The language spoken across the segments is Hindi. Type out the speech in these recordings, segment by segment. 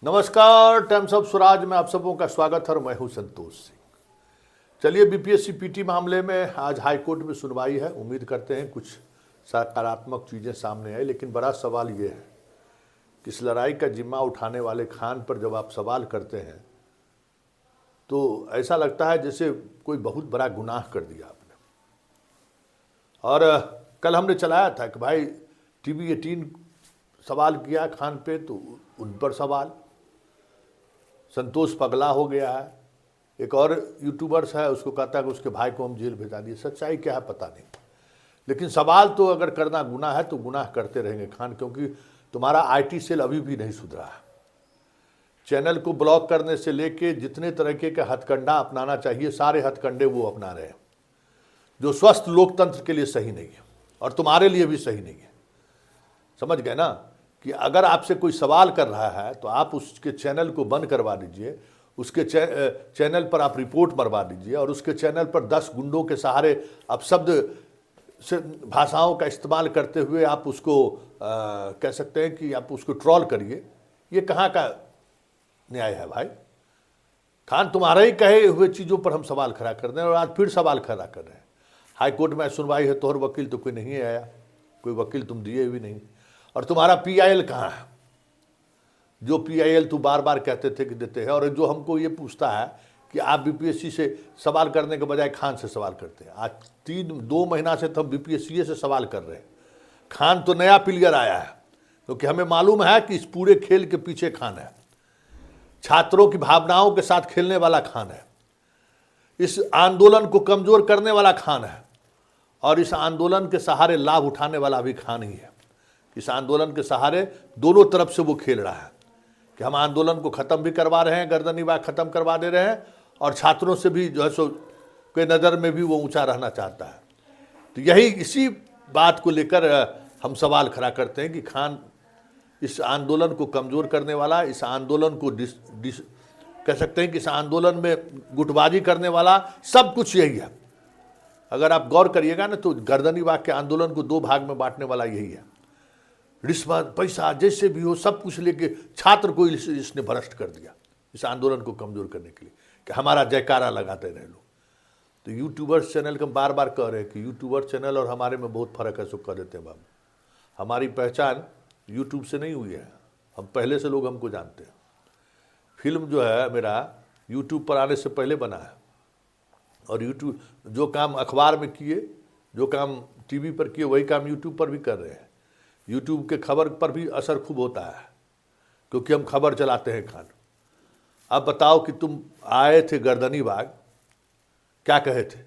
नमस्कार, टाइम्स ऑफ स्वराज में आप सबों का स्वागत है और मैं हूं संतोष सिंह। चलिए, बीपीएससी पीटी मामले में आज हाई कोर्ट में सुनवाई है। उम्मीद करते हैं कुछ सकारात्मक चीज़ें सामने आए, लेकिन बड़ा सवाल ये है कि इस लड़ाई का जिम्मा उठाने वाले खान पर जब आप सवाल करते हैं तो ऐसा लगता है जैसे कोई बहुत बड़ा गुनाह कर दिया आपने। और कल हमने चलाया था कि भाई टीवी 18 सवाल किया खान पे, तो उन पर सवाल। संतोष पगला हो गया है। एक और यूट्यूबर्स है, उसको कहता है कि उसके भाई को हम जेल भेजा दिए। सच्चाई क्या है पता नहीं, लेकिन सवाल तो अगर करना गुनाह है तो गुनाह करते रहेंगे खान, क्योंकि तुम्हारा आईटी सेल अभी भी नहीं सुधरा है। चैनल को ब्लॉक करने से लेके जितने तरीके का हथकंडा अपनाना चाहिए सारे हथकंडे वो अपना रहे हैं, जो स्वस्थ लोकतंत्र के लिए सही नहीं है और तुम्हारे लिए भी सही नहीं है। समझ गए ना कि अगर आपसे कोई सवाल कर रहा है तो आप उसके चैनल को बंद करवा दीजिए, उसके चैनल पर आप रिपोर्ट मरवा दीजिए और उसके चैनल पर 10 गुंडों के सहारे आप शब्द से भाषाओं का इस्तेमाल करते हुए आप उसको कह सकते हैं कि आप उसको ट्रोल करिए। ये कहाँ का न्याय है भाई? खान तुम्हारे ही कहे हुए चीज़ों पर हम सवाल खड़ा कर रहे हैं और आज फिर सवाल खड़ा कर रहे हैं। हाई कोर्ट में सुनवाई है, तोहर वकील तो कोई नहीं आया, कोई वकील तुम दिए भी नहीं। और तुम्हारा पीआईएल कहाँ है, जो पीआईएल तू बार बार कहते थे कि देते हैं? और जो हमको ये पूछता है कि आप बीपीएससी से सवाल करने के बजाय खान से सवाल करते हैं। आज 2 महीना से तो हम बीपीएससी से सवाल कर रहे हैं। खान तो नया प्लेयर आया है, क्योंकि हमें मालूम है कि इस पूरे खेल के पीछे खान है। छात्रों की भावनाओं के साथ खेलने वाला खान है, इस आंदोलन को कमजोर करने वाला खान है और इस आंदोलन के सहारे लाभ उठाने वाला भी खान ही है। इस आंदोलन के सहारे दोनों तरफ से वो खेल रहा है कि हम आंदोलन को ख़त्म भी करवा रहे हैं, गर्दनी बाग ख़त्म करवा दे रहे हैं और छात्रों से भी जो है सो के नज़र में भी वो ऊंचा रहना चाहता है। तो यही इसी बात को लेकर हम सवाल खड़ा करते हैं कि खान इस आंदोलन को कमज़ोर करने वाला, इस आंदोलन को कह सकते हैं कि इस आंदोलन में गुटबाजी करने वाला, सब कुछ यही है। अगर आप गौर करिएगा ना तो गर्दनी बाग के आंदोलन को 2 भाग में बांटने वाला यही है। रिश्वत, पैसा, जैसे भी हो सब कुछ लेके छात्र को इसने भ्रष्ट कर दिया इस आंदोलन को कमज़ोर करने के लिए कि हमारा जयकारा लगाते रहे लोग। तो यूट्यूबर्स चैनल को बार बार कह रहे हैं कि यूट्यूबर चैनल और हमारे में बहुत फ़र्क है। सो कह देते हैं बाबू, हमारी पहचान यूट्यूब से नहीं हुई है, हम पहले से लोग हमको जानते हैं। फिल्म जो है मेरा यूट्यूब पर आने से पहले बना है और यूट्यूब जो काम अखबार में किए, जो काम टीवी पर किए, वही काम यूट्यूब पर भी कर रहे हैं। यूट्यूब के खबर पर भी असर खूब होता है क्योंकि हम खबर चलाते हैं खान। अब बताओ कि तुम आए थे गर्दनी बाग, क्या कहे थे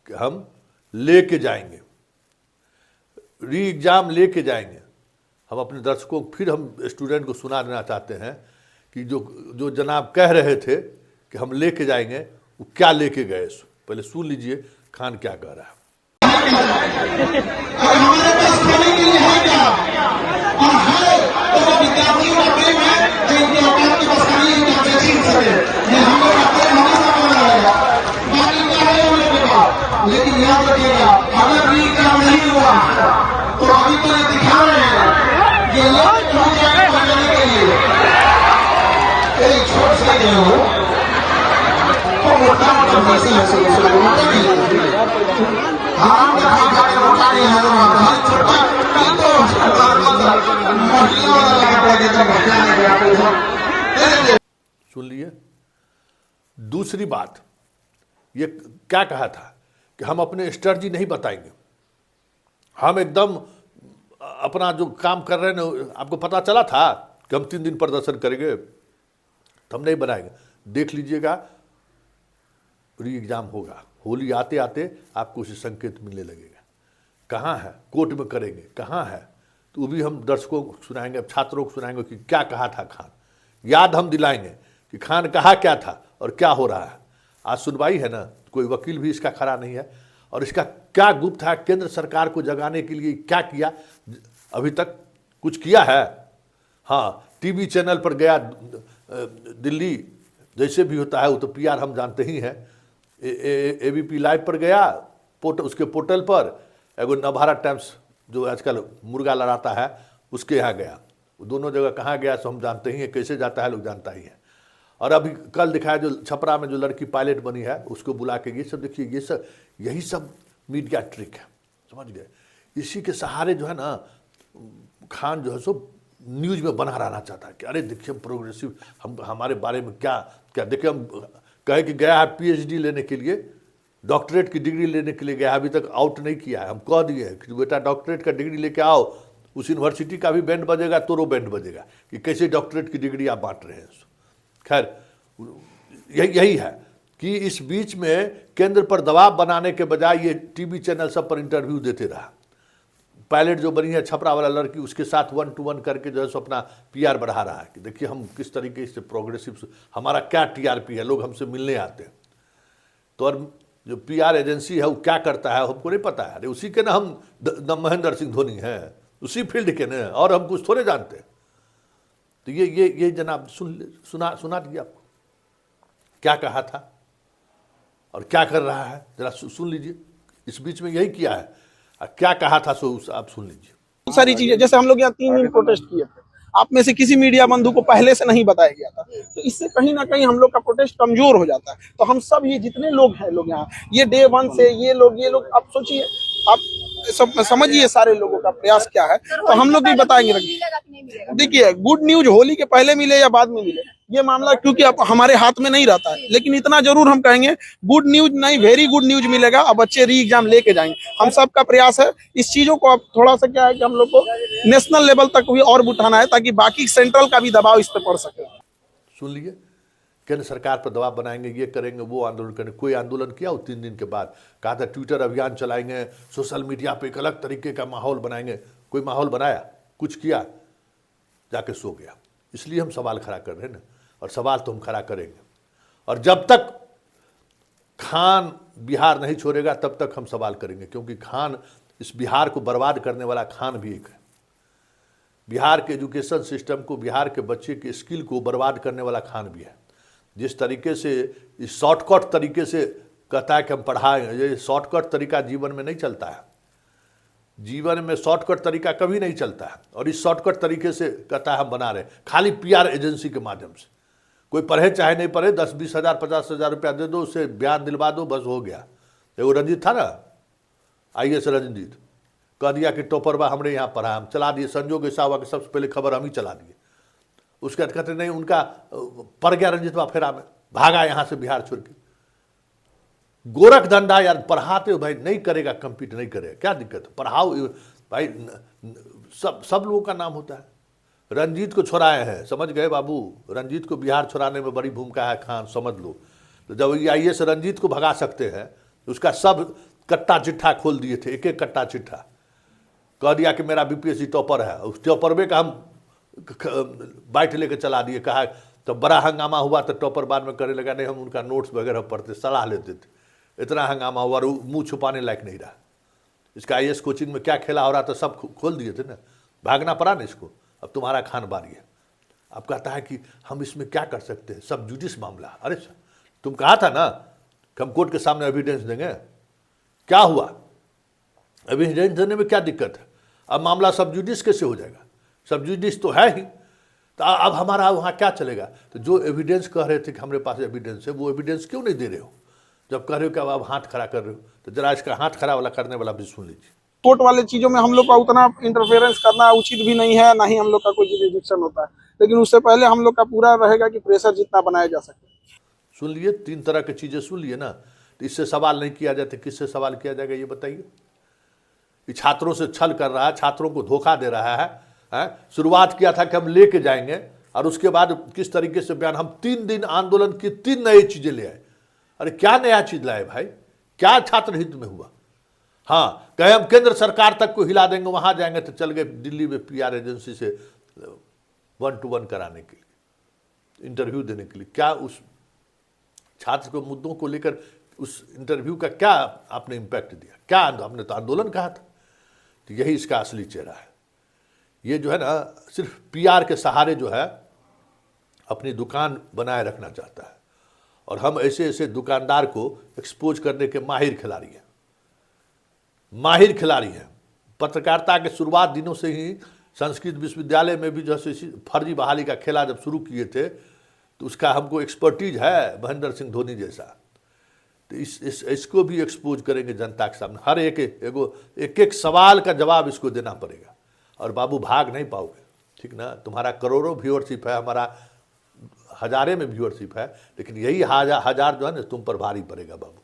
कि हम लेके जाएंगे, री एग्ज़ाम लेके जाएंगे। हम अपने दर्शकों को फिर हम स्टूडेंट को सुना देना चाहते हैं कि जो जनाब कह रहे थे कि हम लेके जाएंगे, वो क्या लेके गए। पहले सुन लीजिए खान क्या कह रहा है। लेकिन याद रखिएगा, अगर भी काम नहीं हुआ तो अभी तो ये दिखा रहे हैं ये लोग बनाने के लिए एक छोट से गए हो तो मोटा करने से सुन लिए। दूसरी बात ये क्या कहा था कि हम अपने स्ट्रेटजी नहीं बताएंगे, हम एकदम अपना जो काम कर रहे हैं ना, आपको पता चला था कि हम 3 दिन प्रदर्शन करेंगे तो हम नहीं बनाएंगे। देख लीजिएगा, री एग्ज़ाम होगा, होली आते आते आपको उसे संकेत मिलने लगेगा। कहाँ है, कोर्ट में करेंगे, कहाँ है, तो वो भी हम दर्शकों को सुनाएंगे, छात्रों को सुनाएंगे कि क्या कहा था खान। याद हम दिलाएंगे कि खान कहा क्या था और क्या हो रहा है। आज सुनवाई है ना, कोई वकील भी इसका खड़ा नहीं है और इसका क्या गुप्त है, केंद्र सरकार को जगाने के लिए क्या किया, अभी तक कुछ किया है? हाँ, टीवी चैनल पर गया दिल्ली, जैसे भी होता है वो तो पीआर हम जानते ही हैं। एबीपी लाइव पर गया, उसके पोर्टल पर, एगो नवभारत टाइम्स जो आजकल मुर्गा लड़ाता है उसके यहाँ गया, वो दोनों जगह कहाँ गया सो हम जानते ही हैं, कैसे जाता है लोग जानता ही है। और अभी कल दिखाया जो छपरा में जो लड़की पायलट बनी है उसको बुला के, ये सब देखिए, ये सब यही सब मीडिया ट्रिक है, समझ गए। इसी के सहारे जो है ना खान जो है सो न्यूज में बना रहना चाहता है कि अरे देखिए हम प्रोग्रेसिव, हम हमारे बारे में क्या क्या देखिए, हम कहे कि गया है पीएचडी लेने के लिए, डॉक्टरेट की डिग्री लेने के लिए गया, अभी तक आउट नहीं किया है। हम कह दिए कि बेटा डॉक्टरेट का डिग्री लेके आओ, उस यूनिवर्सिटी का भी बैंड बजेगा, तोरो बैंड बजेगा कि कैसे डॉक्टरेट की डिग्री आप बांट रहे हैं। खैर यही है कि इस बीच में केंद्र पर दबाव बनाने के बजाय ये टीवी चैनल सब पर इंटरव्यू देते रहा। पायलट जो बनी है छपरा वाला लड़की, उसके साथ 1 to 1 करके जो है सो अपना पीआर बढ़ा रहा है कि देखिए हम किस तरीके से प्रोग्रेसिव, हमारा क्या टीआरपी है, लोग हमसे मिलने आते हैं। तो और जो पीआर एजेंसी है वो क्या करता है हमको नहीं पता है। अरे उसी के ना हम महेंद्र सिंह धोनी हैं, उसी फील्ड के ना, और हम कुछ थोड़े जानते हैं। तो ये जनाब सुना दिया आपको क्या कहा था और क्या कर रहा है, जरा सुन लीजिए। इस बीच में यही किया है, क्या कहा था सो आप सुन लीजिए। सारी चीजें, जैसे हम लोग यहाँ 3 दिन प्रोटेस्ट किए थे, आप में से किसी मीडिया बंधु को पहले से नहीं बताया गया था, तो इससे कहीं ना कहीं हम लोग का प्रोटेस्ट कमजोर हो जाता है। तो हम सब ये जितने लोग हैं, लोग यहाँ ये डे 1 से ये लोग आप सोचिए, आप सब समझिए सारे लोगों का प्रयास क्या है, तो हम लोग भी बताएंगे। देखिए गुड न्यूज होली के पहले मिले या बाद में मिले ये मामला क्योंकि अब हमारे हाथ में नहीं रहता है, लेकिन इतना जरूर हम कहेंगे गुड न्यूज नहीं, वेरी गुड न्यूज मिलेगा और बच्चे री एग्जाम लेके जाएंगे। हम सब का प्रयास है इस चीजों को अब थोड़ा सा क्या है कि हम लोग को नेशनल लेवल तक भी और उठाना है ताकि बाकी सेंट्रल का भी दबाव इस पर पड़ सके। सुन लिए, केंद्र सरकार पर दबाव बनाएंगे, ये करेंगे, वो आंदोलन करेंगे। कोई आंदोलन किया वो 3 दिन के बाद कहा था ट्विटर अभियान चलाएंगे, सोशल मीडिया पे एक अलग तरीके का माहौल बनाएंगे। कोई माहौल बनाया, कुछ किया, जाके सो गया। इसलिए हम सवाल खड़ा कर रहे हैं ना, और सवाल तो हम खड़ा करेंगे। और जब तक खान बिहार नहीं छोड़ेगा तब तक हम सवाल करेंगे, क्योंकि खान, इस बिहार को बर्बाद करने वाला खान भी एक है। बिहार के एजुकेशन सिस्टम को, बिहार के बच्चे के स्किल को बर्बाद करने वाला खान भी है। जिस तरीके से इस शॉर्टकट तरीके से कहता है कि हम पढ़ाएंगे, ये शॉर्टकट तरीका जीवन में नहीं चलता है। जीवन में शॉर्टकट तरीका कभी नहीं चलता है। और इस शॉर्टकट तरीके से कहता है हम बना रहे, खाली पीआर एजेंसी के माध्यम से। कोई पढ़े चाहे नहीं पढ़े, 10-20 हज़ार 50 हज़ार रुपया दे दो, उससे बयान दिलवा दो, बस हो गया। एगो रंजीत था ना, IAS रंजीत, कह दिया कि टॉपरबा हमने यहाँ पढ़ा, हम चला दिए। संजोग ऐसा हुआ कि सबसे पहले खबर हम ही चला दिए। उसके बाद कहते नहीं, उनका पड़ गया रंजीत फेरा में, भागा यहाँ से बिहार छोड़ के। गोरख धंधा यार, पढ़ाते हो भाई, नहीं करेगा, कम्पीट नहीं करेगा, क्या दिक्कत है, पढ़ाओ भाई। सब लोगों का नाम होता है। रंजीत को छुड़ाए हैं, समझ गए बाबू, रंजीत को बिहार छुड़ाने में बड़ी भूमिका है खान, समझ लो। तो जब ये IAS रंजीत को भगा सकते हैं, तो उसका सब कट्टा चिट्ठा खोल दिए थे, एक एक कट्टा चिट्ठा। कह दिया कि मेरा BPSC टॉपर है, उस टॉपर का हम बाइट लेके चला दिए। कहा तो बड़ा हंगामा हुआ, तो टॉपर बाद में करने लगा नहीं हम उनका नोट्स वगैरह पढ़ते, सलाह लेते थे। इतना हंगामा हुआ, और मुंह छुपाने लायक नहीं रहा। इसका IAS कोचिंग में क्या खेला हो रहा था सब खोल दिए थे ना, भागना पड़ा ना इसको। अब तुम्हारा खान बारी है। अब कहता है कि हम इसमें क्या कर सकते हैं, सब जुडिस मामला। अरे सर, तुम कहा था ना कि हम कोर्ट के सामने एविडेंस देंगे, क्या हुआ? एविडेंस देने में क्या दिक्कत है? अब मामला सब जुडिस कैसे हो जाएगा? सब जुडिस तो है ही, तो अब हमारा वहाँ क्या चलेगा? तो जो एविडेंस कह रहे थे कि हमारे पास एविडेंस है, वो एविडेंस क्यों नहीं दे रहे हो? जब कह रहे हो कि अब आप हाथ खड़ा कर रहे हो, तो जरा इसका हाथ खड़ा वाला करने वाला भी सुन लीजिए। कोर्ट वाले चीजों में हम लोग का उतना इंटरफेरेंस करना उचित भी नहीं है, ना ही हम लोग का कोई जुरिडिक्शन होता है, लेकिन उससे पहले हम लोग का पूरा रहेगा कि प्रेशर जितना बनाया जा सके। सुन लिए, 3 तरह की चीजें सुन लिए ना, तो इससे सवाल नहीं किया जाता, किससे सवाल किया जाएगा ये बताइए? ये छात्रों से छल कर रहा है, छात्रों को धोखा दे रहा है। शुरुआत किया था कि हम लेके जाएंगे, और उसके बाद किस तरीके से बयान, हम 3 दिन आंदोलन की 3 नई चीजें ले आए। अरे क्या नया चीज लाए भाई? क्या छात्र हित में हुआ? हाँ, कहे हम केंद्र सरकार तक को हिला देंगे, वहां जाएंगे, तो चल गए दिल्ली में पीआर एजेंसी से 1 to 1 कराने के लिए, इंटरव्यू देने के लिए। क्या उस छात्र को मुद्दों को लेकर उस इंटरव्यू का क्या आपने इम्पैक्ट दिया? क्या आपने तो आंदोलन कहा था। तो यही इसका असली चेहरा है। ये जो है ना, सिर्फ पीआर के सहारे जो है अपनी दुकान बनाए रखना चाहता है। और हम ऐसे ऐसे दुकानदार को एक्सपोज करने के माहिर खिलाड़ी हैं, माहिर खिलाड़ी हैं। पत्रकारिता के शुरुआत दिनों से ही संस्कृत विश्वविद्यालय में भी जैसे फर्जी बहाली का खेला जब शुरू किए थे तो उसका हमको एक्सपर्टीज है महेंद्र सिंह धोनी जैसा। तो इसको भी एक्सपोज करेंगे जनता के सामने। हर एक सवाल का जवाब इसको देना पड़ेगा। और बाबू भाग नहीं पाओगे, ठीक ना। तुम्हारा करोड़ों व्यूअरशिप है, हमारा हजारे में व्यूअरशिप है, लेकिन यही हजार जो है ना तुम पर भारी पड़ेगा बाबू।